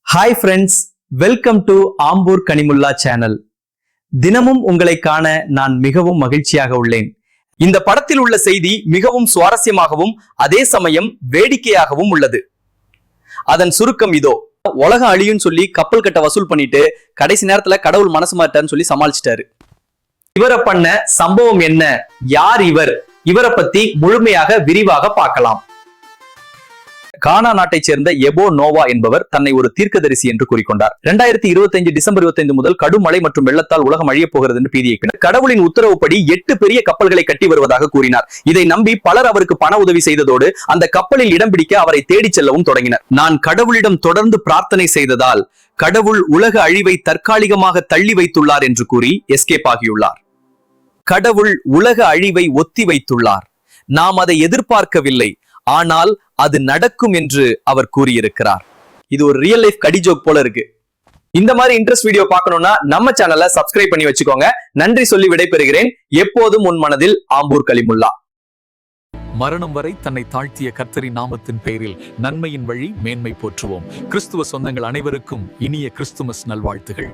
Hi friends, welcome to Ambur Kanimulla channel. தினமும் உங்களை காண நான் மிகவும் மகிழ்ச்சியாக உள்ளேன். இந்த படத்தில் உள்ள செய்தி மிகவும் சுவாரஸ்யமாகவும் அதே சமயம் வேடிக்கையாகவும் உள்ளது. அதன் சுருக்கம் இதோ. உலகம் அழியும் சொல்லி கப்பல் கட்ட வசூல் பண்ணிட்டு கடைசி நேரத்துல கடவுள் மனசு மாட்டான்னு சொல்லி சமாளிச்சிட்டாரு. இவரை பண்ண சம்பவம் என்ன, யார் இவரை பத்தி முழுமையாக விரிவாக பார்க்கலாம். கானா நாட்டைச் சேர்ந்த எபோ நோவா என்பவர் தன்னை ஒரு தீர்க்கதரிசி என்று கூறிக்கொண்டார். 2025 டிசம்பர் 25 முதல் கடும் மழை மற்றும் வெள்ளத்தால் உலகம் அழியப் போகிறது என்று பீதியை கிளப்பினார். கடவுளின் உத்தரவுப்படி 8 பெரிய கப்பல்களை கட்டி வருவதாக கூறினார். இதை நம்பி பலர் அவருக்கு பண உதவி செய்ததோடு அந்த கப்பலில் இடம் பிடிக்க அவரை தேடிச் செல்லவும் தொடங்கினர். நான் கடவுளிடம் தொடர்ந்து பிரார்த்தனை செய்ததால் கடவுள் உலக அழிவை தற்காலிகமாக தள்ளி வைத்துள்ளார் என்று கூறி எஸ்கேப் ஆகியுள்ளார். கடவுள் உலக அழிவை ஒத்தி வைத்துள்ளார். நாம் அதை எதிர்பார்க்கவில்லை, ஆனால் அது நடக்கும் என்று அவர் கூறியிருக்கிறார். இது ஒரு ரியல் லைஃப் கடி ஜோக் போல இருக்கு. இந்த மாதிரி இன்ட்ரெஸ்ட் வீடியோ பார்க்கணும்னா நம்ம சேனலை சப்ஸ்கிரைப் பண்ணி வச்சுக்கோங்க. நன்றி சொல்லி விடைபெறுகிறேன். எப்போதும் உன் மனதில் ஆம்பூர் கலிமுல்லா. மரணம் வரை தன்னை தாழ்த்திய கர்த்தரின் நாமத்தின் பெயரில் நன்மையின் வழி மேன்மை போற்றுவோம். கிறிஸ்துவ சொந்தங்கள் அனைவருக்கும் இனிய கிறிஸ்துமஸ் நல்வாழ்த்துகள்.